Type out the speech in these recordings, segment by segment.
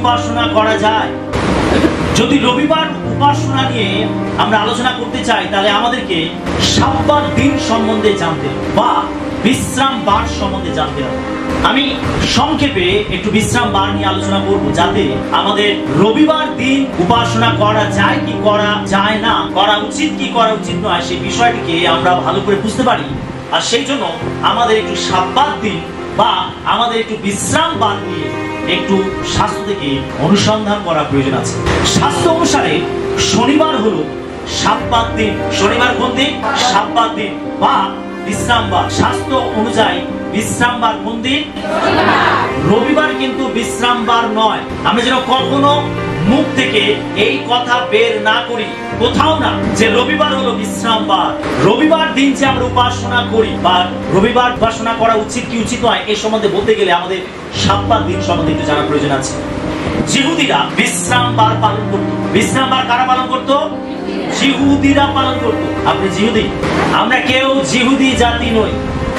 উপাসনা করা যায়? যদি রবিবার উপাসনা নিয়ে আমরা আলোচনা করতে চাই, তাহলে আমাদেরকে সাব্বাত দিন সম্বন্ধে জানতে বা বিশ্রাম বার সম্বন্ধে জানতে হবে। আমি সংক্ষেপে একটু বিশ্রাম বার নিয়ে আলোচনা করব, যাতে আমাদের রবিবার দিন উপাসনা করা যায় কি করা যায় না, করা উচিত কি করা উচিত নয়, সেই বিষয়টিকে আমরা ভালো করে বুঝতে পারি। আর সেই জন্য আমাদের একটু সাব্বাত দিন বা আমাদের একটু বিশ্রাম বার নিয়ে একটু শাস্ত্র থেকে অনুসন্ধান করা প্রয়োজন আছে। শাস্ত্র অনুসারে শনিবার হলো সাব্বাত দিন। শনিবার কোন দিন? সাব্বাত দিন বা বিশ্রাম বার। শাস্ত্র অনুযায়ী বিশ্রাম বার কোন দিন? রবিবার কিন্তু বিশ্রাম বার নয়। আমরা যেন কখনো মুখ থেকে এই কথা বের না করি, কোথাও না, যে রবিবার হলো বিশ্রাম বার। রবিবার দিন যে আমরা উপাসনা করি বা রবিবার উপাসনা করা উচিত কি উচিত নয়, এই সম্বন্ধে বলতে গেলে আমাদের সাব্বাত দিন সম্বন্ধে একটু জানার প্রয়োজন আছে। জিহুদিরা বিশ্রাম বার পালন করত। বিশ্রাম বার কারা পালন করত? জিহুদিরা পালন করত। আপনি জিহুদি? আমরা কেউ জিহুদি জাতি নই।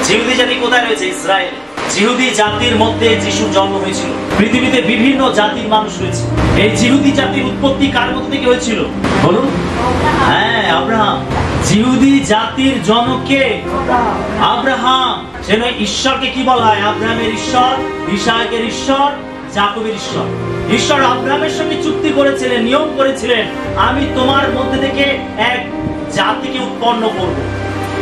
জিহুদি জাতি কোথায় রয়েছে? ইসরায়েল। জিহুদি জাতির মধ্যে যিশুর জন্ম হয়েছিল। পৃথিবীতে বিভিন্ন জাতির মানুষ রয়েছে। এই জিহুদি জাতির উৎপত্তি কার মধ্যে থেকে হয়েছিল বলুন? হ্যাঁ, আব্রাহাম। জিহুদি জাতির জনক কে? আব্রাহাম। সেজন্য ঈশ্বরকে কি বলা হয়? আব্রাহামের ঈশ্বর, ইসাকের ঈশ্বর, যাকবের ঈশ্বর। ঈশ্বর আব্রাহামের সঙ্গে চুক্তি করেছিলেন, নিয়ম করেছিলেন, আমি তোমার মধ্যে থেকে এক জাতিকে উৎপন্ন করব,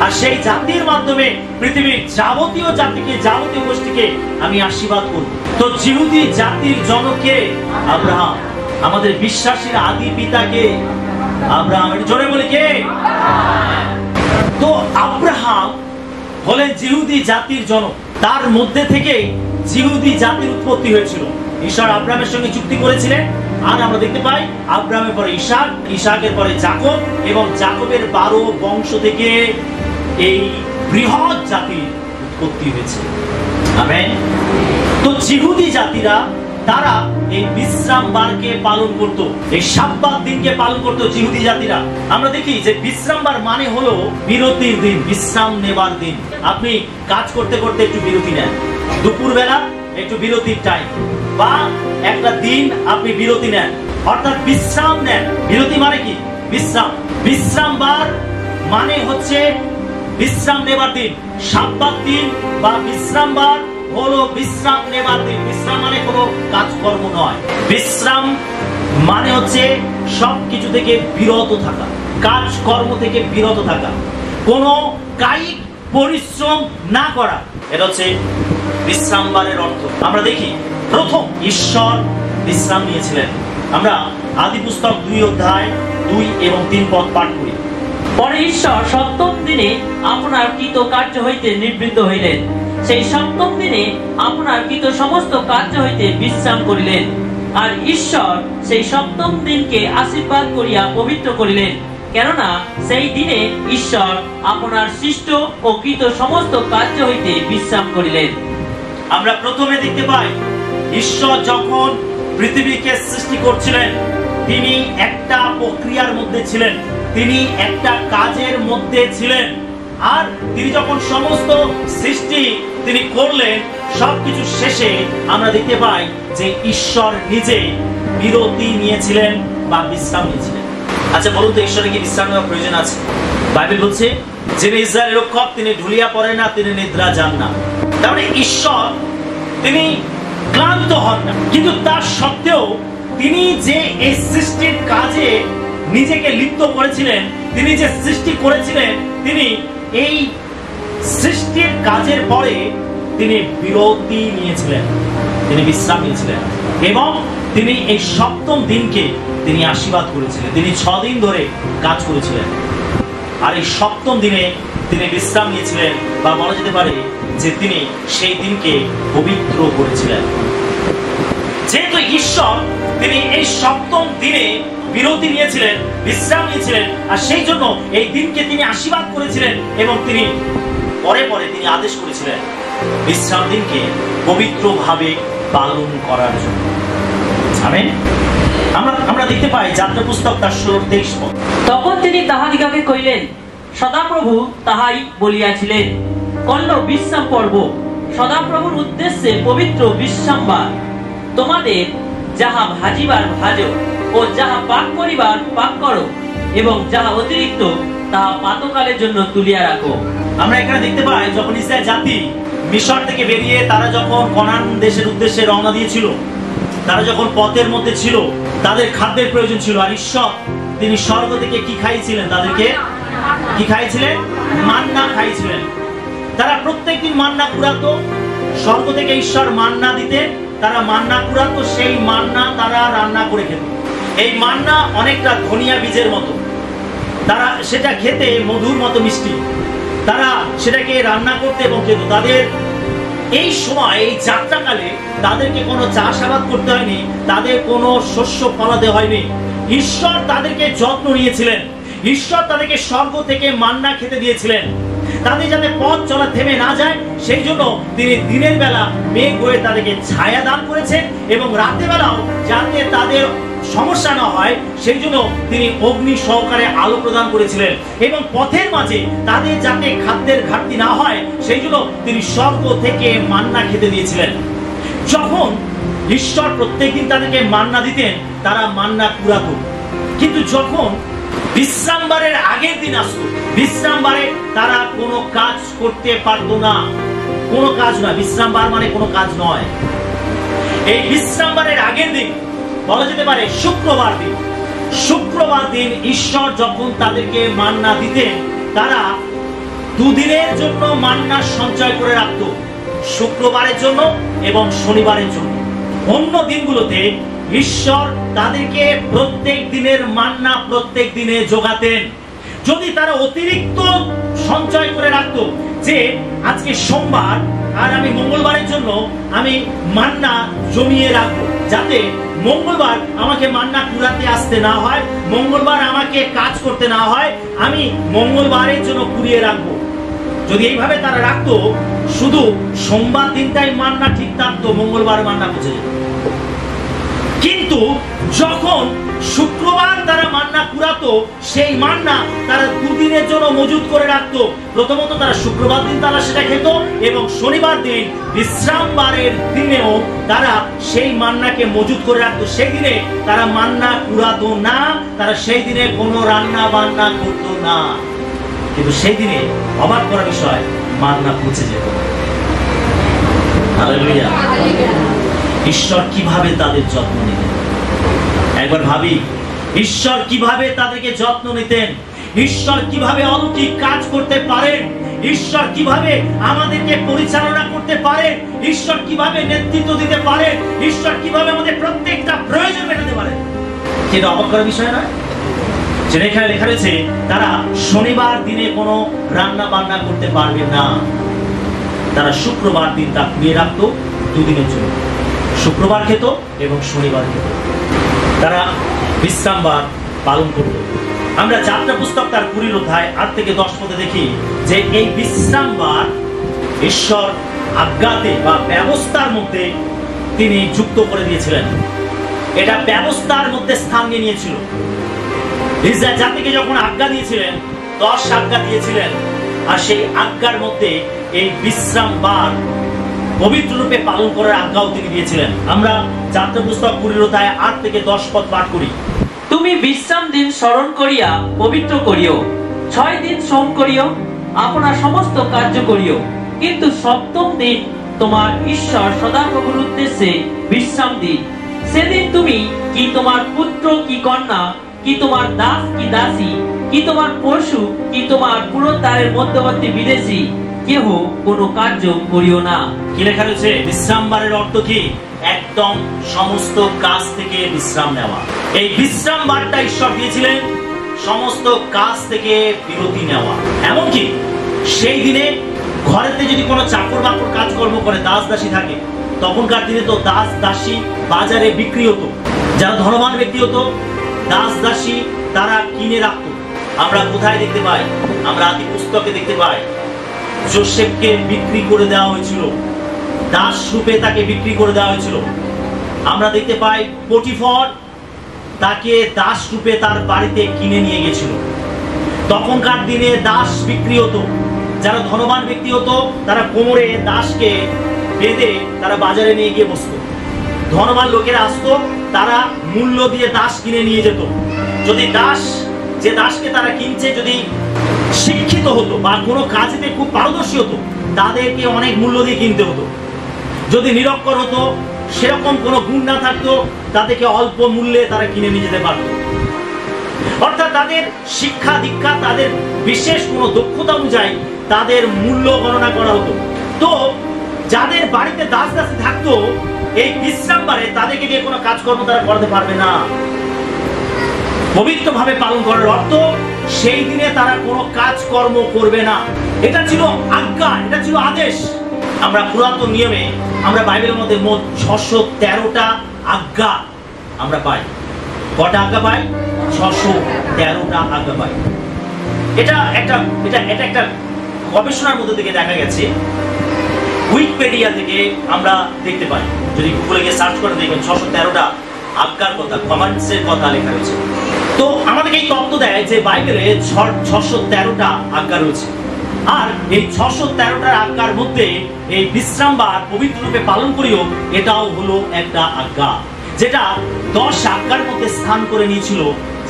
আর সেই জাতির মাধ্যমে পৃথিবীর যাবতীয় জাতিকে, যাবতীয় গোষ্ঠীকে আমি আশীর্বাদ করব। তো জিহুদি জাতির জনকে আব্রাহাম। আমাদের বিশ্বাসীর আদি পিতাকে আব্রাহাম। জোরে বলি কে? তো আব্রাহাম হলেন জিহুদি জাতির জনক। তার মধ্যে থেকে জিহুদি জাতির উৎপত্তি হয়েছিল। ঈশ্বর আব্রাহামের সঙ্গে চুক্তি করেছিলেন, আর আমরা দেখতে পাই আব্রাহামের পরে ইসাক, ইসাকের পরে যাকব, এবং যাকবের 12 বংশ থেকে এই বৃহৎ জাতির উৎপত্তি হয়েছে। আমেন। তো জিহুদি জাতিরা তারা এই বিশ্রাম বারকে পালন করত, এই সাব্বাত দিনকে পালন করত জিহুদি জাতিরা। আমরা দেখি যে বিশ্রাম বার মানে হলো বিরতির দিন, বিশ্রাম নেবার দিন। আপনি কাজ করতে করতে একটু বিরতি নেন, দুপুর বেলা একটু বিরতির টাইম, বা একটা দিন আপনি বিরতি নেন, অর্থাৎ বিশ্রাম নেন। বিরতি মানে কি? বিশ্রাম। বিশ্রাম বার মানে হচ্ছে বিশ্রাম নেবার দিন। সাব্বাত দিন বা বিশ্রাম বার হলো বিশ্রাম নেবার দিন। বিশ্রাম মানে কোনো কাজকর্ম নয়। বিশ্রাম মানে হচ্ছে সবকিছু থেকে বিরত থাকা, কাজকর্ম থেকে বিরত থাকা, কোনো কায়িক পরিশ্রম না করা। এটা হচ্ছে বিশ্রাম বারের অর্থ। আমরা দেখি প্রথম ঈশ্বর বিশ্রাম নিয়েছিলেন। আমরা আদি পুস্তক 2 অধ্যায় 2 এবং 3 পদ পাঠ করি। পরে ঈশ্বর সপ্তম দিনে আপনার কৃত কার্য হইতে নিবৃত্ত হইলেন। সেই সপ্তম দিনে আপনার কৃত সমস্ত কার্য হইতে বিশ্রাম করিলেন। আর ঈশ্বর সেই সপ্তম দিনকে আশীর্বাদ করিয়া পবিত্র করিলেন, কেননা সেই দিনে ঈশ্বর আপনার সৃষ্ট ও কৃত সমস্ত কার্য হইতে বিশ্রাম করিলেন। আমরা প্রথমে দেখতে পাই ঈশ্বর যখন পৃথিবীকে সৃষ্টি করছিলেন, তিনি একটা প্রক্রিয়ার মধ্যে ছিলেন, তিনি একটা কাজের মধ্যে ছিলেন। আর তিনি যখন সমস্ত সৃষ্টি তিনি করলেন, সবকিছু শেষে আমরা দেখতে পাই যে ঈশ্বর নিজে বিরতি নিয়েছিলেন বা বিশ্রাম নিয়েছিলেন। আচ্ছা বলুন তো, ঈশ্বরের কি বিশ্রাম নেওয়ার প্রয়োজন আছে? বাইবেল বলছে, যিনি ইসরায়েলের রক্ষক তিনি ঢুলিয়া পড়েন না, তিনি নিদ্রা যান না। তার মানে ঈশ্বর তিনি ক্লান্ত হন না, কিন্তু তার সত্ত্বেও তিনি যে এই সৃষ্টির কাজে নিজেকে লিপ্ত করেছিলেন, তিনি যে সৃষ্টি করেছিলেন, তিনি এই সৃষ্টির কাজের পরে তিনি বিরতি নিয়েছিলেন, তিনি বিশ্রাম নিয়েছিলেন, এবং তিনি এই সপ্তম দিনকে তিনি আশীর্বাদ করেছিলেন। তিনি 6 দিন ধরে কাজ করেছিলেন, আর এই সপ্তম দিনে তিনি বিশ্রাম নিয়েছিলেন, বা বলা যেতে পারে যে তিনি সেই দিনকে পবিত্র করেছিলেন। যেহেতু ঈশ্বর তিনি এই সপ্তম দিনে বিরতি নিয়েছিলেন, বিশ্রাম নিয়েছিলেন, আর সেই জন্য এই দিনকে তিনি আশীর্বাদ করেছিলেন, এবং তিনি পরে পরে তিনি আদেশ করেছিলেন বিশ্রাম দিনকে পবিত্রভাবে পালন করার জন্য। আমেন। আমরা দেখতে পাই যাত্রা পুস্তক তার 16-23 পদ। তখন তিনি তাহাদিগকে কইলেন, সদাপ্রভু তাহাই বলিয়াছিলেন, কল্য বিশ্রাম পর্ব সদাপ্রভুর উদ্দেশ্যে পবিত্র বিশ্রামবার। তোমাদের যাহা ভাজিবার ভাজো, ও যাহা পাক করিবার পাক করো, এবং যাহা অতিরিক্ত তাহা পাতকালের জন্য তুলিয়া রাখো। আমরা এখানে দেখতে পাই যখন ইসরায়েল জাতি মিশর থেকে বেরিয়ে তারা যখন কনান দেশের উদ্দেশ্যে রওনা দিয়েছিল, তারা যখন পথের মধ্যে ছিল, তাদের খাদ্যের প্রয়োজন ছিল। আর ঈশ্বর তিনি স্বর্গ থেকে কি খাইয়েছিলেন? তাদেরকে কি খাইয়েছিলেন? মান্না খাইয়েছিলেন। তারা প্রত্যেকদিন মান্না কুড়াতো, স্বর্গ থেকে ঈশ্বর মান্না দিতেন, তারা মান্না কুড়াতো, সেই মান্না তারা রান্না করে খেত। এই মান্না অনেকটা ধনিয়া বীজের মতো, তারা সেটা খেতে মধুর মতো মিষ্টি, তারা সেটাকে রান্না করতে এবং খেত। তাদের এই সময়, এই যাত্রাকালে তাদেরকে কোনো চাষাবাদ করতে হয়নি, তাদের কোনো শস্য ফলাতে হয়নি। ঈশ্বর তাদেরকে যত্ন নিয়েছিলেন, ঈশ্বর তাদেরকে স্বর্গ থেকে মান্না খেতে দিয়েছিলেন। তাদের যাতে পথ চলা থেমে না যায় সেই জন্য তিনি দিনের বেলা মেঘ হয়ে তাদেরকে ছায়া দান করেছেন, এবং রাতের বেলাও যাতে তাদের সমস্যা না হয় সেই জন্য তিনি অগ্নি সহকারে আলো প্রদান করেছিলেন। এবং পথের মাঝে তাদের যাতে খাদ্যের ঘাটতি না হয় সেই জন্য তিনি স্বর্গ থেকে মান্না খেতে দিয়েছিলেন। যখন ঈশ্বর প্রত্যেকদিন তাদেরকে মান্না দিতেন, তারা মান্না কুড়াতো। কিন্তু যখন বিশ্রামবারের আগের দিন আসতো, বিশ্রামবারে তারা কোনো কাজ করতে পারতো না। কোনো কাজ নয়, বিশ্রামবার মানে কোনো কাজ নয়। এই বিশ্রামবারের আগের দিন, বলা যেতে পারে শুক্রবার দিন, শুক্রবার দিন ঈশ্বর যখন তাদেরকে মান্না দিতেন, তারা দুদিনের জন্য মান্না সঞ্চয় করে রাখত, শুক্রবারের জন্য এবং শনিবারের জন্য। অন্য দিনগুলোতে ঈশ্বর তাদেরকে প্রত্যেক দিনের মান্না প্রত্যেক দিনে যোগাতেন। যদি তারা অতিরিক্ত সঞ্চয় করে রাখতো যে আজকে সোমবার আর আমি মঙ্গলবারের জন্য আমি মান্না জমিয়ে রাখবো, যাতে মঙ্গলবার আমাকে মান্না কুড়াতে আসতে না হয়, মঙ্গলবার আমাকে কাজ করতে না হয়, আমি মঙ্গলবারের জন্য কুড়িয়ে রাখবো। যদি এইভাবে তারা রাখতো, শুধু সোমবার দিনটাই মান্না ঠিক থাকতো, মঙ্গলবার মান্না পৌঁছে যেত। কিন্তু যখন শুক্রবার তারা মান্না কুড়াতো, সেই মান্না তারা দুদিনের জন্য মজুদ করে রাখতো। প্রথমত তারা শুক্রবার দিন তারা সেটা খেত, এবং শনিবার দিন বিশ্রামবারের দিনেও তারা সেই মান্নাকে মজুদ করে রাখতো। সেই দিনে তারা মান্না কুড়াতো না, তারা সেই দিনে কোনো রান্না বান্না করতো না। কিন্তু সেই দিনে অবাক করা বিষয়, মান্না পৌঁছে যেত। হালেলুয়া। ঈশ্বর কিভাবে তাদের যত্ন নিতেন, একবার ভাবি। ঈশ্বর কিভাবে তাদেরকে যত্ন নিতেন, ঈশ্বর কিভাবে অলৌকিক কাজ করতে পারেন, ঈশ্বর কিভাবে আমাদেরকে পরিচালনা করতে পারেন, ঈশ্বর কিভাবে নেতৃত্ব দিতে পারেন, ঈশ্বর কিভাবে আমাদের প্রত্যেকটা প্রয়োজন মেটাতে পারেন। সেটা অবাক করার বিষয় নয়। সেটা এখানে লেখা রয়েছে, তারা শনিবার দিনে কোনো রান্না বান্না করতে পারবে না, তারা শুক্রবার দিন তা কুড়িয়ে রাখতো দুদিনের জন্য। শুক্রবার খেত এবং শনিবার খেত, তারা বিশ্রামবার পালন করত। আমরা যাত্রা পুস্তক তার 20 অধ্যায় 8 থেকে 10 পদে দেখি যে এই বিশ্রামবার ঈশ্বর আজ্ঞাতে বা ব্যবস্থার মধ্যে তিনি যুক্ত করে দিয়েছিলেন। এটা ব্যবস্থার মধ্যে স্থান নিয়ে নিয়েছিল। ইসরায়েল জাতিকে যখন আজ্ঞা দিয়েছিলেন, 10 আজ্ঞা দিয়েছিলেন, আর সেই আজ্ঞার মধ্যে এই বিশ্রামবার পবিত্র রূপে পালন করার আজ্ঞাও তিনি দিয়েছিলেন। আমরা যাত্রা পুস্তক 20 অধ্যায় 8 থেকে 10 পদ পাঠ করি। তুমি বিশ্রাম দিন স্মরণ করিয়া পবিত্র করিও, 6 দিন শ্রম করিও, আপনার সমস্ত কার্য করিও, কিন্তু সপ্তম দিন তোমার ঈশ্বর সদাপ্রভুর উদ্দেশ্যে বিশ্রাম দিন। সেদিন তুমি কি তোমার পুত্র কি কন্যা, কি তোমার দাস কি দাসী, কি তোমার পশু, কি তোমার পুরোদ্ধারের মধ্যবর্তী বিদেশী কেহ কোনো কার্য করিও না। কি লেখা রয়েছে? বিশ্রামবারের অর্থ কি? একদম সমস্ত কাজ থেকে বিশ্রাম নেওয়া। এই বিশ্রামবারটা ঈশ্বর দিয়েছিলেন সমস্ত কাজ থেকে বিরতি নেওয়া। এমনকি সেই দিনে ঘরেতে যদি কোনো চাকর বাকর কাজকর্ম করে, দাস দাসী থাকে, তখনকার দিনে তো দাস দাসী বাজারে বিক্রি হতো। যারা ধনবান ব্যক্তি হতো, দাস দাসী তারা কিনে রাখতো। আমরা কোথায় দেখতে পাই? আমরা আদি পুস্তকে দেখতে পাই যোসেফকে বিক্রি করে দেওয়া হয়েছিল, দাস রূপে তাকে বিক্রি করে দেওয়া হয়েছিল। আমরা দেখতে পাই পটিফর তাকে দাস রূপে তার বাড়িতে কিনে নিয়ে গেছিল। তখনকার দিনে দাস বিক্রি হতো। যারা ধনবান ব্যক্তি হতো তারা কোমরে দাসকে বেঁধে তারা বাজারে নিয়ে গিয়ে বসত। ধনবান লোকেরা আসতো, তারা মূল্য দিয়ে দাস কিনে নিয়ে যেত। যদি যে দাসকে তারা কিনছে যদি শিক্ষিত হতো বা কোনো কাজেতে খুব পারদর্শী হতো, তাদেরকে অনেক মূল্য দিয়ে কিনতে হতো। যদি নিরক্ষর হতো, সেরকম কোনো গুণ না থাকতো, তাদেরকে অল্প মূল্যে তারা কিনে নিয়ে যেতে পারতো। অর্থাৎ তাদের শিক্ষা দীক্ষা, তাদের বিশেষ কোনো দক্ষতা অনুযায়ী তাদের মূল্য গণনা করা হতো। তো যাদের বাড়িতে দাস দাসী থাকতো, এই বিশ্রামবারে তাদেরকে দিয়ে কোনো কাজকর্ম তারা করতে পারবে না। পবিত্রভাবে পালন করার অর্থ সেই দিনে তারা কোনো কাজকর্ম করবে না। এটা ছিল আজ্ঞা, এটা ছিল আদেশ। আমরা পুরাতন নিয়মে আমরা বাইবেলের মধ্যে মোট 613টা আজ্ঞা আমরা পাই। কটা আজ্ঞা পাই? 613টা আজ্ঞা পাই। এটা একটা গবেষণার মধ্যে থেকে দেখা গেছে, উইকিপিডিয়া থেকে আমরা দেখতে পাই। যদি গুগলে গিয়ে সার্চ করে দেখবেন 613টা আজ্ঞার কথা, কমান্ডসের কথা লেখা রয়েছে। তো আমাদেরকে এই তত্ত্ব দেয় যে বাইবেলে 613টা আজ্ঞা রয়েছে। আর এই 613টার আজ্ঞার মধ্যে এই বিশ্রামবার পবিত্র রূপে পালন করিও, এটাও হলো একটা আজ্ঞা, যেটা 10 আজ্ঞার মধ্যে স্থান করে নিয়েছিল,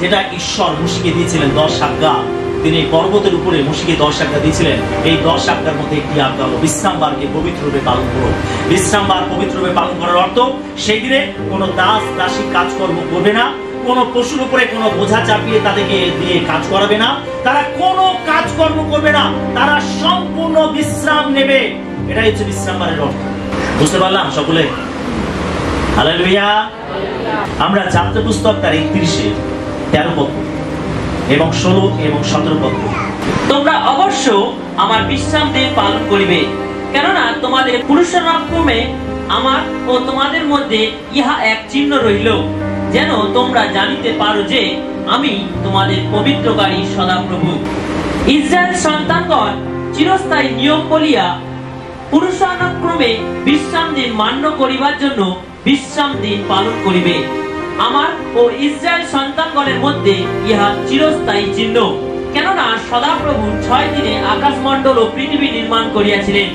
যেটা ঈশ্বর মোশিকে দিয়েছিলেন। 10 আজ্ঞা তিনি পর্বতের উপরে মোশিকে 10 আজ্ঞা দিয়েছিলেন। এই 10 আজ্ঞার মধ্যে একটি আজ্ঞা হলো বিশ্রামবারকে পবিত্র রূপে পালন করো। বিশ্রামবার পবিত্র রূপে পালন করার অর্থ সেই দিনে কোনো দাস দাসী কাজকর্ম করবে না, কোনো পশুর উপরে কোনো বোঝা চাপিয়ে তাদেরকে দিয়ে কাজ করাবে না, তারা কোনো কাজকর্ম করবে না, তারা সম্পূর্ণ বিশ্রাম নেবে। এটাই হচ্ছে বিশ্রামবারের অর্থ। বুঝতে পারলাম সকলে? হালেলুয়া। আমরা যাত্রা পুস্তক তার 31-এ 13 পদ এবং 16 এবং 17 পদ। তোমরা অবশ্য আমার বিশ্রাম দিন পালন করিবে, কেননা তোমাদের পুরুষানুক্রমে আমার ও তোমাদের মধ্যে ইহা এক চিহ্ন রইল, যেন তোমরা জানিতে পারো যে আমি তোমাদের পবিত্রকারী সদাপ্রভু। ইসরায়েল সন্তানগণ চিরস্থায়ী নিয়ম বলিয়া পুরুষানুক্রমে বিশ্রাম দিন মান্য করিবার জন্য বিশ্রাম দিন পালন করিবে। আমার ও ইসরায়েল সন্তানগণের মধ্যে ইহা চিরস্থায়ী চিহ্ন, কেননা সদাপ্রভু 6 দিনে আকাশমণ্ডল ও পৃথিবী নির্মাণ করিয়াছিলেন,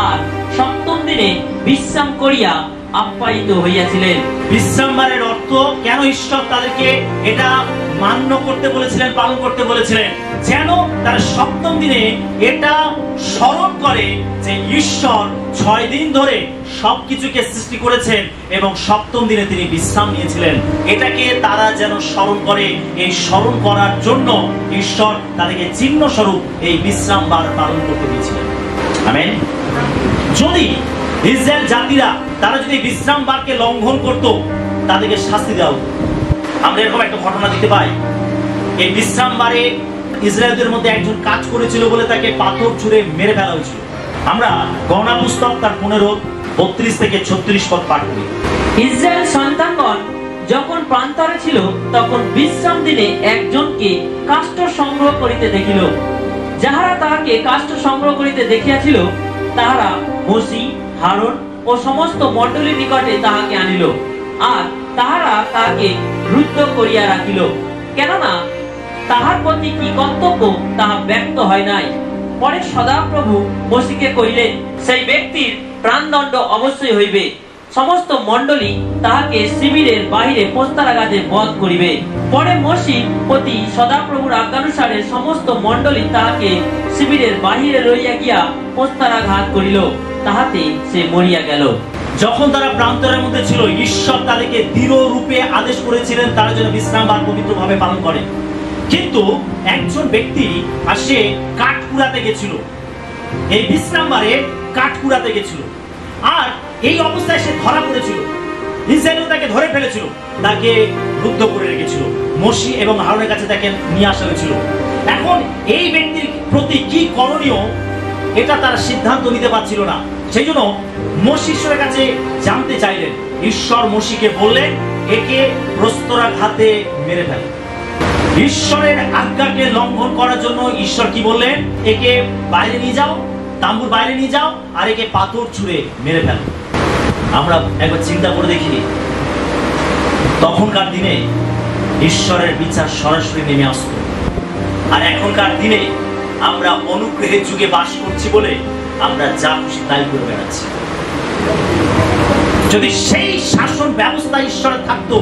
আর 7ম দিনে বিশ্রাম করিয়া আপ্যায়িত হইয়াছিলেন। বিশ্রামবারের অর্থ কেন ঈশ্বর তাদেরকে এটা মান্য করতে বলেছিলেন, পালন করতে বলেছিলেন? যেন তারা 7ম দিনে এটা স্মরণ করে যে ঈশ্বর 6 দিন ধরে সবকিছুকে সৃষ্টি করেছেন এবং 7ম দিনে তিনি বিশ্রাম নিয়েছিলেন। এটাকে তারা যেন স্মরণ করে, এই স্মরণ করার জন্য ঈশ্বর তাদেরকে চিহ্ন স্বরূপ এই বিশ্রামবার পালন করতে দিয়েছিলেন। আমেন। যদি ইসরায়েল জাতিরা তারা যদি বিশ্রামবারকে লঙ্ঘন করত, তাদেরকে শাস্তি দেওয়া হতো। আমরা এরকম একটা ঘটনা দেখতে পাই। এই বিশ্রামবারে ইসরায়েলদের মধ্যে একজন কাজ করেছিল বলে তাকে পাথর ছুঁড়ে মেরে ফেলা হয়েছিল। আমরা গণনা পুস্তক তার 15:32 থেকে 36 পদ পাঠ করি। ইসরায়েল সন্তানগণ যখন প্রান্তরে ছিল, তখন বিশ্রাম দিনে একজনকে কাষ্ঠ সংগ্রহ করিতে দেখিল। যাহারা তাহাকে কাষ্ঠ সংগ্রহ করিতে দেখিয়াছিল, তাহারা মোশি, হারুন ও সমস্ত মণ্ডলীর নিকটে তাহাকে আনিল, আর তাহারা তাহাকে রুদ্ধ করিয়া রাখিল, কেননা তাহার প্রতি কি কর্তব্য তাহা ব্যক্ত হয় নাই। পরে সদাপ্রভু মোশিকে কহিলেন, সেই ব্যক্তির প্রাণদণ্ড অবশ্যই হইবে। সমস্ত মণ্ডলী তাহাকে শিবিরের বাহিরে পোস্তারাঘাতে বধ করিবে। পরে মোশি প্রতি সদাপ্রভুর আজ্ঞানুসারে সমস্ত মণ্ডলী তাহাকে শিবিরের বাহিরে লইয়া গিয়া পোস্তারাঘাত করিল, তাহাতে সে মরিয়া গেল। যখন তারা প্রান্তরের মধ্যে ছিল, ঈশ্বর তাদেরকে দৃঢ় রূপে আদেশ করেছিলেন তারা যেন বিশ্রামবার পবিত্রভাবে পালন করে। কিন্তু একজন ব্যক্তি আসে কাঠ কুড়াতে গেছিল, এই বিশ্রামবারে কাঠ কুড়াতে গেছিল, আর এই অবস্থায় সে ধরা পড়েছিল। ইসরায়েল তাকে ধরে ফেলেছিল, তাকে রুদ্ধ করে রেখেছিল। মোশি এবং হারুনের কাছে তাকে নিয়ে আসা হয়েছিল। এখন এই ব্যক্তির প্রতি কি করণীয়, এটা তারা সিদ্ধান্ত নিতে পারছিল না। সেই জন্য মোশি ঈশ্বরের কাছে জানতে চাইলেন। ঈশ্বর মোশিকে বললেন, একে প্রস্তরাঘাতে মেরে ফেল। ঈশ্বরের আজ্ঞাকে লঙ্ঘন করার জন্য ঈশ্বর কি বললেন? একে বাইরে নিয়ে যাও, তাম্বুর বাইরে নিয়ে যাও, আর একে পাথর ছুঁড়ে মেরে ফেল। আমরা একবার চিন্তা করে দেখি, তখনকার দিনে ঈশ্বরের বিচার সরাসরি নেমে আসতো, আর এখনকার দিনে আমরা অনুগ্রহের যুগে বাস করছি বলে আমরা যা খুশি তাই করে বেড়াচ্ছি। যদি সেই শাসন ব্যবস্থা ঈশ্বরের থাকতো,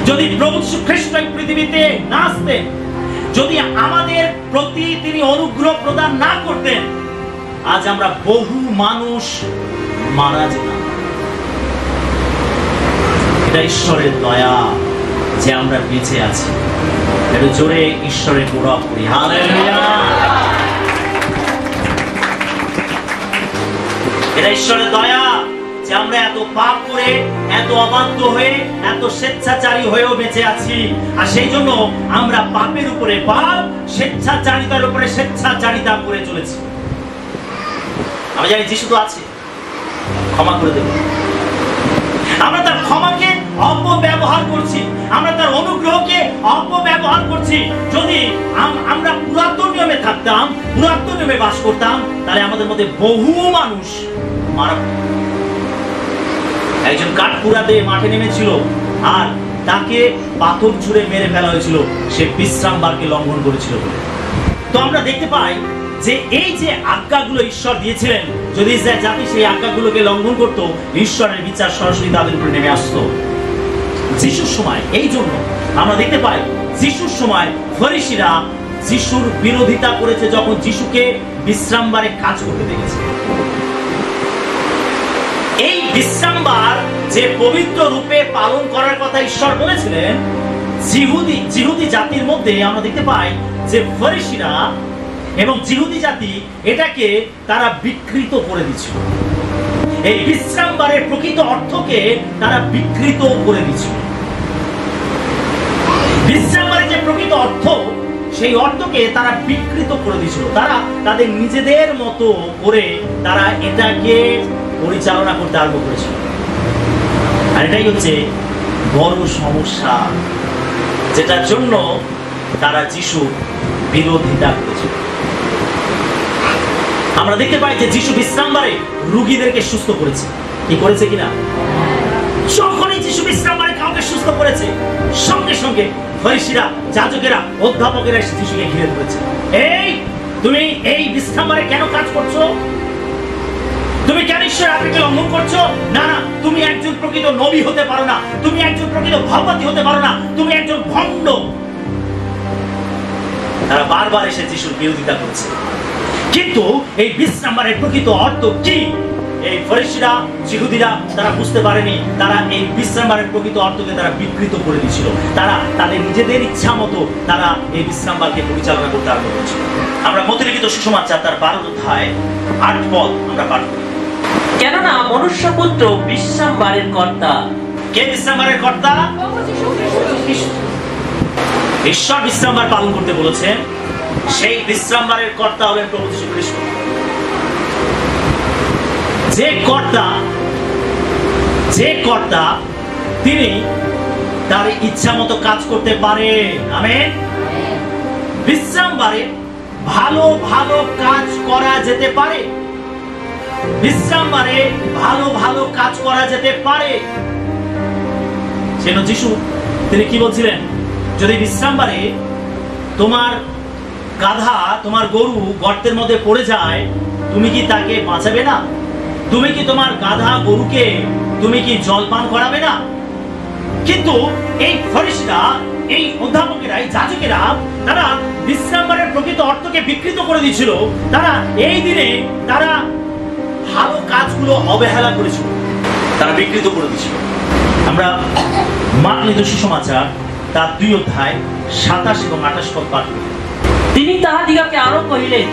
যদি প্রভু যীশু খ্রিস্ট এই পৃথিবীতে না আসতেন, যদি আমাদের প্রতি তিনি অনুগ্রহ প্রদান না করতেন, আজ আমরা বহু মানুষ মারা যেতাম। এটা ঈশ্বরের দয়া যে আমরা বেঁচে আছি। একটু জোরে ঈশ্বরের গৌরব করি, হালেলুয়া। এটা ঈশ্বরের দয়া যে আমরা এত পাপ করে, এত অবাধ্য হয়ে, এত স্বেচ্ছাচারী হয়েও বেঁচে আছি। আর সেই জন্য আমরা পাপের উপরে পাপ, স্বেচ্ছাচারিতার উপরে স্বেচ্ছাচারিতা করে চলেছি। আমি জানি যিশু তো আছে, ক্ষমা করে দেব। আমরা তার ক্ষমাকে অপব্যবহার করছি, আমরা তার অনুগ্রহকে অপব্যবহার করছি। যদি আমরা পুরাতন নিয়মে থাকতাম, পুরাতন নিয়মে বাস করতাম, তাহলে আমাদের মধ্যে বহু মানুষ মারা। একজন কাঠপুরাতে মাঠে নেমেছিল আর তাকে পাথর ছুঁড়ে মেরে ফেলা হয়েছিল, সে বিশ্রামবারকে লঙ্ঘন করেছিল বলে। তো আমরা দেখতে পাই যে এই যে আজ্ঞাগুলো ঈশ্বর দিয়েছিলেন, যদি ইসরায়েল জাতি সেই আজ্ঞাগুলোকে লঙ্ঘন করত, ঈশ্বরের বিচার সরাসরি তাদের উপরে নেমে আসতো। যিশুর সময় এই জন্য আমরা দেখতে পাই, যিশুর সময় ফরিসিরা যিশুর বিরোধিতা করেছে যখন যিশুকে বিশ্রামবারে কাজ করতে দেখেছে। এই বিশ্রামবার যে পবিত্র রূপে পালন করার কথা ঈশ্বর বলেছিলেন, জিহুদি জাতির মধ্যে আমরা দেখতে পাই যে ফরিসিরা এবং জিহুদি জাতি এটাকে তারা বিকৃত করে দিচ্ছিল। এই বিশ্রামবারের প্রকৃত অর্থকে তারা বিকৃত করে দিচ্ছিল। বিশ্রামবারের যে প্রকৃত অর্থ, সেই অর্থকে তারা বিকৃত করে দিয়েছিল। তারা তাদের নিজেদের মতো করে তারা এটাকে পরিচালনা করতে আরম্ভ করেছিল। আর এটাই হচ্ছে বড় সমস্যা, যেটার জন্য তারা যিশু বিরোধিতা করেছিল। আমরা দেখতে পাই যে যিশু বিশ্রামবারে রোগীদেরকে সুস্থ করেছে। কি করেছে কিনা? যখনই যিশু বিশ্রামবারে কাউকে সুস্থ করেছে, সঙ্গে সঙ্গে ফরিসিরা, যাজকেরা, অধ্যাপকেরা এসে যিশুকে ঘিরে ধরেছে। এই তুমি এই বিশ্রামবারে কেন কাজ করছো? তুমি কেন ঈশ্বরের আজ্ঞাকে লঙ্ঘন করছো? না না, তুমি একজন প্রকৃত নবী হতে পারো না, তুমি একজন প্রকৃত ভগবতী হতে পারো না, তুমি একজন ভণ্ড। তারা বারবার এসে যিশুর বিরোধিতা করছে। কিন্তু এই বিশ্রামবারের প্রকৃত অর্থ কি, এই ফরিসিরা, জিহুদিরা তারা বুঝতে পারেনি। তারা এই বিশ্রামবারের প্রকৃত অর্থকে তারা বিকৃত করে দিয়েছিল। তারা তাদের নিজেদের ইচ্ছা মতো তারা এই বিশ্রামবারকে পরিচালনা করতে আরম্ভ করেছিল। আমরা মথে লিখিত সুসমাচার তার 12 অধ্যায় 8 পদ আমরা পাঠ করি। কেননা মনুষ্যপুত্র বিশ্রামবারের কর্তা। কে বিশ্রামবারের কর্তা? ঈশ্বর বিশ্রামবার পালন করতে বলেছেন। সেই বিশ্রামবারের কর্তা হলেন প্রভু যীশু খ্রিস্ট। যে কর্তা তিনি তার ইচ্ছা মতো কাজ করতে পারেন। আমেন। বিশ্রামবারে ভালো ভালো কাজ করা যেতে পারে। বিশ্রামবারে ভালো ভালো কাজ করা যেতে পারে। সেজন্য যিশু তিনি কি বলছিলেন? যদি বিশ্রামবারে তোমার গাধা, তোমার গরু গর্তের মধ্যে পড়ে যায়, তুমি কি তাকে বাঁচাবে না? তুমি কি তোমার গাধা গরুকে তুমি কি জল পান করাবে না? কিন্তু এই ফরিসিরা, এই অধ্যাপকেরা, এই যাজকেরা তারা বিশ্রামবারের প্রকৃত অর্থকে বিকৃত করে দিয়েছিল। তারা এই দিনে তারা ভালো কাজগুলো অবহেলা করেছিল, তারা বিকৃত করে দিয়েছিল। আমরা মার্ক লিখিত সুসমাচার তার 2 অধ্যায় 27 এবং 28 পদ পাঠ করি। তিনি তাহাদিগকে আরো কহিলেন,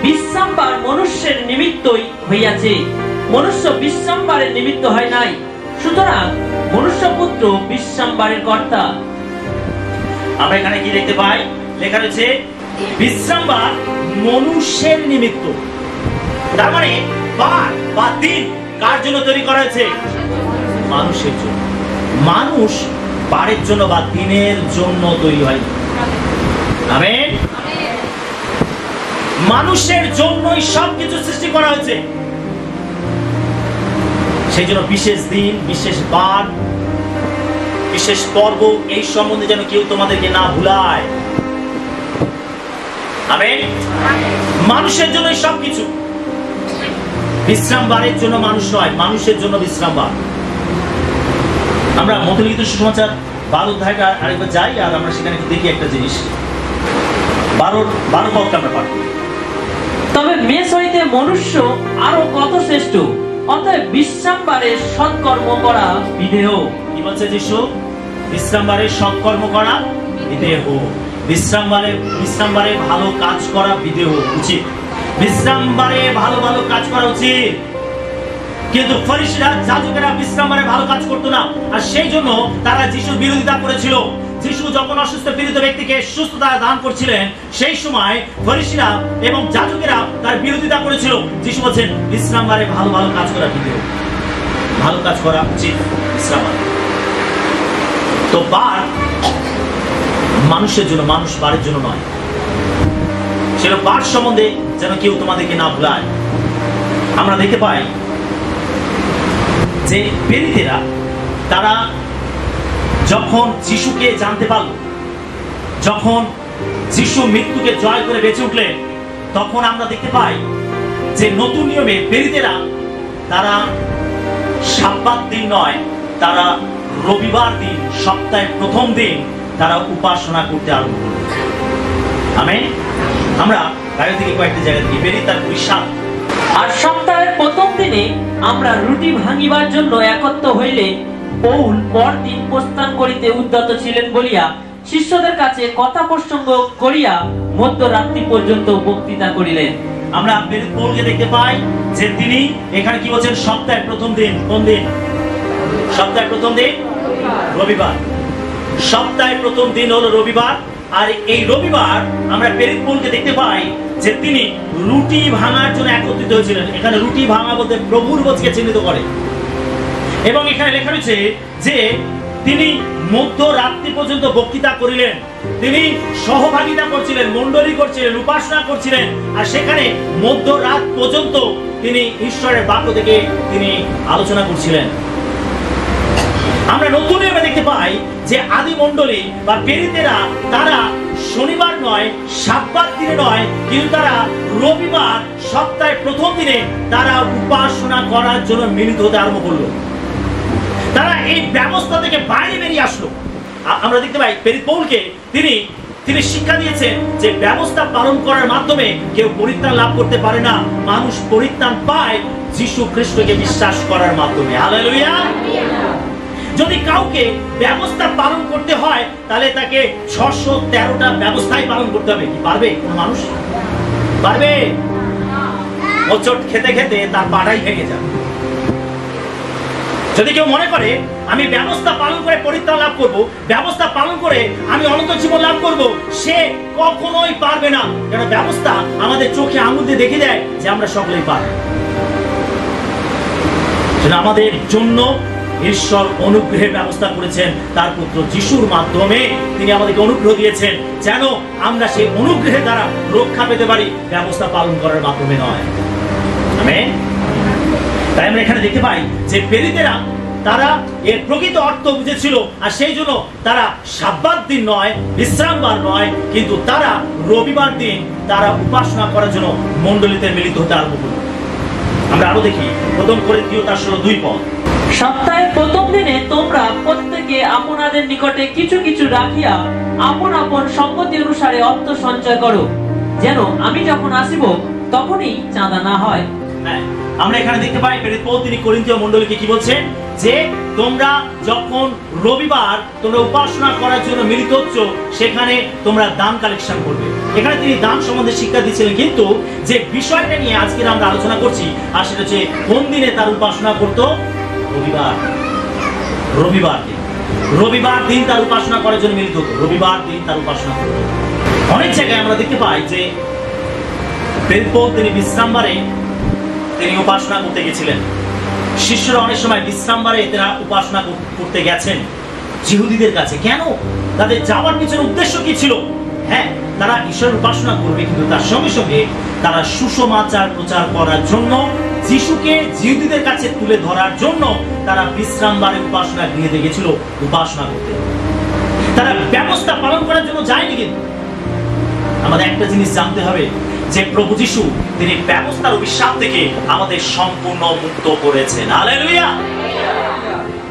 বিশ্রামবার মনুষ্যের নিমিত্তই হইয়াছে, মনুষ্য বিশ্রামবারের নিমিত্ত হয় নাই। সুতরাং মনুষ্যপুত্র বিশ্রামবারের কর্তা। আমরা এখানে কি দেখতে পাই? লেখা রয়েছে বিশ্রামবার মনুষ্যের নিমিত্ত। তার মানে বার বা দিন কার জন্য তৈরি করা হয়েছে? মানুষের জন্য। মানুষ বারের জন্য বা দিনের জন্য তৈরি হয়। আমেন। মানুষের জন্যই সবকিছু সৃষ্টি করা হয়েছে। সেই জন্য বিশেষ দিন, বিশেষ বার, বিশেষ পর্ব এই সম্বন্ধে যেন কেউ তোমাদেরকে না ভুলায়। আমেন। মানুষের জন্যই সবকিছু। বিশ্রামবারের জন্য মানুষ নয়, মানুষের জন্য বিশ্রামবার। আমরা মথলিখিত সুসমাচার 12 অধ্যায়টা আরেকবার যাই, আর আমরা সেখানে দেখি একটা জিনিস। 12 পদটা আমরা পাঠ করি। তবে মেষ হইতে মনুষ্য আরো কত শ্রেষ্ঠ, অতএব বিশ্রামবারে সৎকর্ম করা বিধেয়। কি বলছে যিশু? বিশ্রামবারে সৎকর্ম করা বিধেয়। বিশ্রামবারে ভালো কাজ করা বিধেয়, উচিত। বিশ্রামবারে ভালো ভালো কাজ করা উচিত। কিন্তু ফরিসিরা, যাজকেরা বিশ্রামবারে ভালো কাজ করতো না, আর সেই জন্য তারা যিশুর বিরোধিতা করেছিল। যিশু যখন অসুস্থ পীড়িত ব্যক্তিকে সুস্থতা দান করছিলেন, সেই সময় ফরিসিরা এবং যাজকেরা তার বিরোধিতা করেছিল। যিশু বলছেন বিশ্রামবারে ভালো ভালো কাজ করা বিধেয়, ভালো কাজ করা উচিত বিশ্রামবারে। তো বার মানুষের জন্য, মানুষ বারের জন্য নয়। সেটা বার সম্বন্ধে যেন কেউ তোমাদেরকে না ভুলায়। আমরা দেখতে পাই যে প্রেরিতেরা তারা যখন যিশুকে জানতে পারল, যখন যিশু মৃত্যুকে জয় করে বেঁচে উঠলেন, তখন আমরা দেখতে পাই যে নতুন নিয়মে প্রেরিতেরা তারা সাব্বাত দিন নয়, তারা রবিবার দিন, সপ্তাহের প্রথম দিন তারা উপাসনা করতে আরম্ভ করল। আমেন। আমরা বাইরে থেকে কয়েকটি জায়গা থেকে বেরিয়ে তার 2:7। আর সপ্তাহের প্রথম দিনে আমরা রুটি ভাঙিবার জন্য একত্র হইলে পৌল পরদিন প্রস্থান করিতে উদ্যত ছিলেন বলিয়া শিষ্যদের কাছে কথা প্রসঙ্গ করিয়া মধ্যরাত্রি পর্যন্ত বক্তৃতা করিলেন। আমরা পৌলকে দেখতে পাই যে তিনি এখানে কি বলছেন? সপ্তাহের প্রথম দিন। কোন দিন? সপ্তাহের প্রথম দিন রবিবার। সপ্তাহের প্রথম দিন হলো রবিবার। আর এই রবিবার আমরা পৌলকে দেখতে পাই যে তিনি রুটি ভাঙার জন্য একত্রিত হয়েছিলেন। এখানে রুটি ভাঙা বলতে প্রভুর ভোজকে চিহ্নিত করে। এবং এখানে লেখা রয়েছে যে তিনি মধ্যরাত্রি পর্যন্ত বক্তৃতা করিলেন। তিনি সহভাগিতা করছিলেন, মণ্ডলী করছিলেন, উপাসনা করছিলেন। আর সেখানে মধ্যরাত পর্যন্ত তিনি ঈশ্বরের বাক্য থেকে তিনি আলোচনা করছিলেন। আমরা নতুন নিয়মে দেখতে পাই যে আদি মণ্ডলী বা প্রেরিতেরা তারা শনিবার নয়, সাব্বাত দিনে নয়, কিন্তু তারা রবিবার সপ্তাহের প্রথম দিনে তারা উপাসনা করার জন্য মিলিত হতে আরম্ভ করলো। তারা এই ব্যবস্থা থেকে বাইরে বেরিয়ে আসলো। আমরা দেখতে পাই পৌলকে তিনি শিক্ষা দিয়েছেন যে ব্যবস্থা পালন করার মাধ্যমে কেউ পরিত্রাণ লাভ করতে পারে না। মানুষ পরিত্রাণ পায় যীশু খ্রিস্টকে বিশ্বাস করার মাধ্যমে। হালেলুয়া। যদি কাউকে ব্যবস্থা পালন করতে হয় তাহলে তাকে 613টা ব্যবস্থাই পালন করতে হবে। কি পারবে কোন মানুষ? পারবে? মোচট খেতে খেতে তার পাটাই ভেঙে যাবে। যদি কেউ মনে করে আমি ব্যবস্থা পালন করে পরিত্রাণ লাভ করব, ব্যবস্থা পালন করে আমি অনন্ত জীবন লাভ করব, সে কখনোই পারবে না। কারণ ব্যবস্থা আমাদের চোখে আঙুল দিয়ে দেখিয়ে দেয় যে আমরা সকলেই পারি। সেটা আমাদের জন্য ঈশ্বর অনুগ্রহের ব্যবস্থা করেছেন তার পুত্র যিশুর মাধ্যমে। তিনি আমাদেরকে অনুগ্রহ দিয়েছেন যেন আমরা সেই অনুগ্রহের দ্বারা রক্ষা পেতে পারি, ব্যবস্থা পালন করার মাধ্যমে নয়। আমেন। তাই আমরা এখানে দেখতে পাই যে প্রেরিতেরা তারা এর প্রকৃত অর্থ বুঝেছিল, আর সেই জন্য তারা সাব্বাত দিন নয়, বিশ্রামবার নয়, কিন্তু তারা রবিবার দিন তারা উপাসনা করার জন্য মণ্ডলীতে মিলিত হতে আরম্ভ করল। আমরা আরো দেখি 1 করিন্থীয় 2 পদ। সপ্তাহের প্রথম দিনে তোমরা প্রত্যেকে আপনাদের নিকটে কিছু কিছু রাখিয়া আপন আপন সম্পত্তি অনুসারে অর্থ সঞ্চয় করো, যেন আমি যখন আসিব তখনই চাঁদা না হয়। আমরা এখানে দেখতে পাই পৌল তিনি করিন্থীয় মণ্ডলীকে কি বলছেন যে তোমরা যখন রবিবার তোমরা উপাসনা করার জন্য মিলিত হচ্ছ, সেখানে তোমরা দান কালেকশন করবে। এখানে তিনি দান সম্বন্ধে শিক্ষা দিচ্ছিলেন, কিন্তু যে বিষয়টা নিয়ে আজকে আমরা আলোচনা করছি আর সেটা হচ্ছে কোন দিনে তার উপাসনা করতো? রবিবার। রবিবার দিন তার উপাসনা করার জন্য মিলিত হতো। রবিবার দিন তার উপাসনা করত। অনেক জায়গায় আমরা দেখতে পাই যে পৌল তিনি বিশ্রামবারে তিনি উপাসনা করতে গেছিলেন। শিষ্যরা অনেক সময় বিশ্রামবারে তারা উপাসনা করতে গেছেন জিহুদীদের কাছে। কেন? তাদের যাওয়ার পিছনে উদ্দেশ্য কি ছিল? হ্যাঁ, তারা ঈশ্বরের উপাসনা করবে, কিন্তু তার সঙ্গে সঙ্গে তারা সুসমাচার প্রচার করার জন্য, যিশুকে জিহুদীদের কাছে তুলে ধরার জন্য তারা বিশ্রামবারে উপাসনা গৃহে গিয়েছিল উপাসনা করতে। তারা ব্যবস্থা পালন করার জন্য যায়নি। কিন্তু আমাদের একটা জিনিস জানতে হবে যে প্রভু যিশু তিনি ব্যবস্থার অভিশাপ থেকে আমাদের সম্পূর্ণ মুক্ত করেছেন। হালেলুয়া।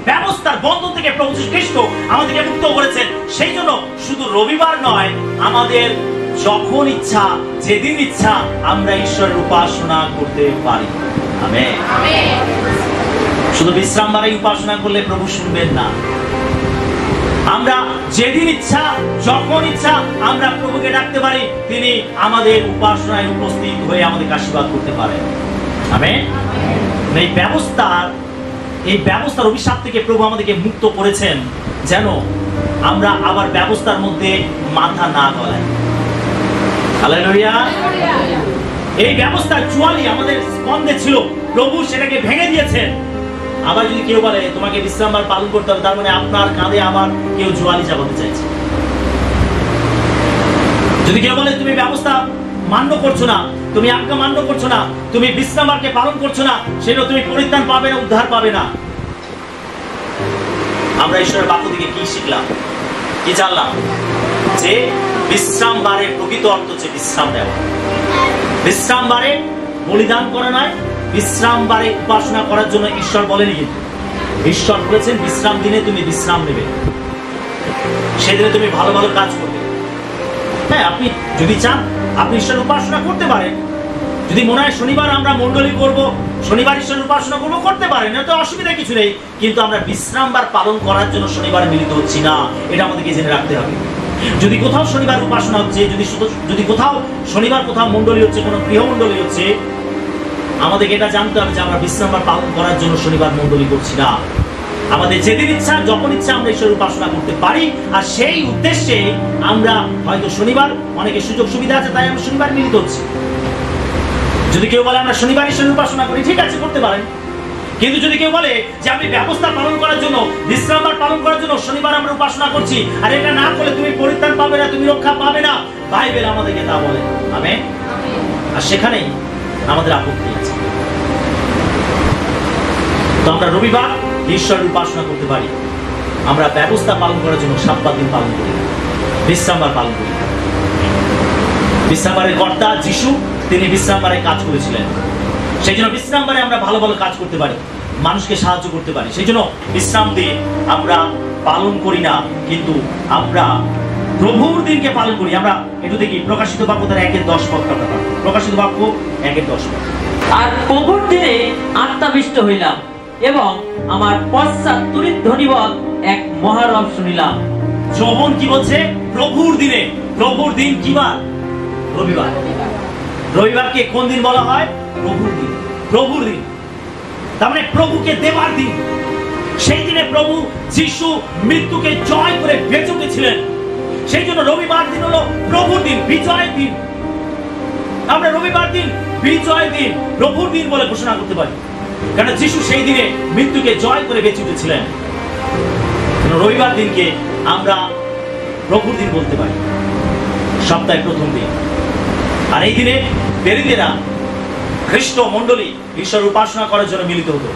ব্যবস্থার বন্ধন থেকে প্রভু যীশু খ্রিস্ট আমাদেরকে মুক্ত করেছেন। সেই জন্য শুধু রবিবার নয়, আমাদের যখন ইচ্ছা, যেদিন ইচ্ছা আমরা ঈশ্বরের উপাসনা করতে পারি। আমেন। শুধু বিশ্রামবারে উপাসনা করলে প্রভু শুনবেন না। আমরা যেদিন ইচ্ছা, যখন ইচ্ছা আমরা প্রভুকে ডাকতে পারি, তিনি আমাদের উপাসনায় উপস্থিত হয়ে আমাদেরকে আশীর্বাদ করতে পারেন। আমেন। এই ব্যবস্থার অভিশাপ থেকে প্রভু আমাদেরকে মুক্ত করেছেন, যেন আমরা আবার ব্যবস্থার মধ্যে মাথা না গলাই। হালেলুয়া। এই ব্যবস্থার জুয়ালি আমাদের স্পন্দে ছিল, প্রভু সেটাকে ভেঙে দিয়েছেন। আবার যদি কেউ বলে তোমাকে বিশ্রামবার পালন করতে হবে, তার মানে আপনার কাঁধে আমার কেউ জুয়ালি চাপাতে চাইছে। যদি কেউ বলে তুমি ব্যবস্থা মান্য করছো না, তুমি আজ্ঞা মান্য করছো না, তুমি বিশ্রামবারকে পালন করছো না, সেটা তুমি পরিত্রাণ পাবে না, উদ্ধার পাবে না। আমরা ঈশ্বরের বাক্য থেকে কি শিখলাম, কি জানলাম? যে বিশ্রামবারে প্রকৃত অর্থ হচ্ছে বিশ্রাম দেওয়া। বিশ্রামবারে বলিদান করা নয়, বিশ্রামবারে উপাসনা করার জন্য ঈশ্বর বলেনি। কিন্তু ঈশ্বর বলেছেন বিশ্রাম দিনে তুমি বিশ্রাম নেবে, সেদিনে তুমি ভালো ভালো কাজ করবে। হ্যাঁ, আপনি যদি চান আপনি ঈশ্বরের উপাসনা করতে পারেন। যদি মনে হয় শনিবার আমরা মণ্ডলী করব, শনিবার ঈশ্বরের উপাসনা করবো, করতে পারেন, এত অসুবিধা কিছু নেই। কিন্তু আমরা বিশ্রামবার পালন করার জন্য শনিবার মিলিত হচ্ছি না, এটা আমাদেরকে জেনে রাখতে হবে। যদি কোথাও শনিবার উপাসনা হচ্ছে, যদি কোথাও শনিবার কোথাও মণ্ডলী হচ্ছে, কোনো গৃহমণ্ডলী হচ্ছে, আমাদেরকে এটা জানতে হবে যে আমরা বিশ্রামবার পালন করার জন্য শনিবার মণ্ডলী করছি না। আমাদের যেদিন ইচ্ছা, যখন ইচ্ছা আমরা ঈশ্বরের উপাসনা করতে পারি। আর সেই উদ্দেশ্যে আমরা হয়তো শনিবার, অনেকের সুযোগ সুবিধা আছে তাই আমরা শনিবার মিলিত হচ্ছি। যদি কেউ বলে আমরা শনিবার ঈশ্বরের উপাসনা করি, ঠিক আছে, করতে পারেন। কিন্তু যদি কেউ বলে যে আমি ব্যবস্থা পালন করার জন্য, বিশ্রামবার পালন করার জন্য শনিবার আমরা উপাসনা করছি, আর এটা না করলে তুমি পরিত্রাণ পাবে না, তুমি রক্ষা পাবে না, বাইবেল আমাদেরকে তা বলে। আমেন। আর সেখানেই আমাদের আপত্তি আছে। তো আমরা রবিবার ঈশ্বরের উপাসনা করতে পারি, আমরা ব্যবস্থা পালন করার জন্য সাপ্তাহ দিন পালন করি, বিশ্রামবার পালন করি। বিশ্রামবারের কর্তা যিশু তিনি বিশ্রামবারে কাজ করেছিলেন, সেই জন্য বিশ্রামবারে আমরা ভালো ভালো কাজ করতে পারি, মানুষকে সাহায্য করতে পারি। সেই জন্য বিশ্রাম দিন আমরা পালন করি না, কিন্তু আমরা প্রভুর দিনকে পালন করি। আমরা একটু দেখি প্রকাশিত বাক্য তার 1:10 পদ, প্রকাশিত বাক্য 1:10 পদ। আর প্রভুর দিনে আত্মাবিষ্ট হইলাম এবং আমার পশ্চাৎ তুরিত ধ্বনিবৎ এক মহারব শুনিলাম। যখন কি বলছে? প্রভুর দিনে। প্রভুর দিন কি বার? রবিবার। রবিবারকে কোন দিন বলা হয়? প্রভুর দিন। প্রভুর দিন তার মানে প্রভুকে দেবার দিন। সেই দিনে প্রভু যিশু মৃত্যুকে জয় করে বেঁচে উঠেছিলেন। সেই জন্য রবিবার দিন হলো প্রভুর দিন, বিজয়ের দিন। আমরা রবিবার দিন বিজয়ের দিন, প্রভুর দিন বলে ঘোষণা করতে পারি, কারণ যিশু সেই দিনে মৃত্যুকে জয় করে বেঁচে উঠেছিলেন। রবিবার দিনকে আমরা প্রভুর দিন বলতে পারি, সপ্তাহের প্রথম দিন। আর এই দিনে বেরিদেরা খ্রিস্ট মণ্ডলী ঈশ্বর উপাসনা করার জন্য মিলিত হতো।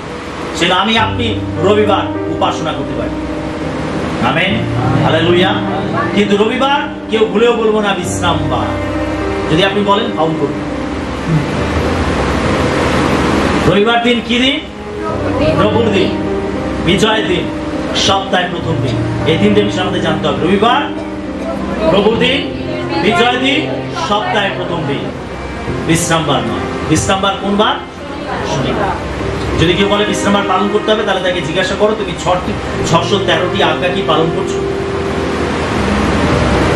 সেটা আমি আপনি রবিবার উপাসনা করতে পারি। Amen, hallelujah. কিন্তু রবিবার কেউ ভুলেও বলবো না বিশ্রামবার। যদি আপনি বলেন ফাউল করুন। রবিবার দিন কি দিন? প্রভুর দিন, বিজয়ের দিন, সপ্তাহের প্রথম দিন। এই তিনটে বিষয় আমাদের জানতে হবে। রবিবার, প্রভুর দিন, বিজয় দিন, সপ্তাহের প্রথম দিন। বিশ্রামবার নয়। বিশ্রামবার কোন বার? শনিবার। যদি কেউ বলে বিশ্রামবার পালন করতে হবে, তাহলে তাকে জিজ্ঞাসা করো তুমি 613টি আজ্ঞা কি পালন করছো?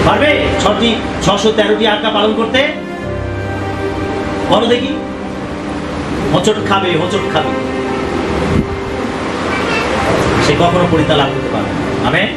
পারবে 613টি আজ্ঞা পালন করতে? বলো দেখি। হোঁচট খাবে, হোঁচট খাবে, সে কখনো পরিত্রাণ লাভ করতে পারবে। আমেন।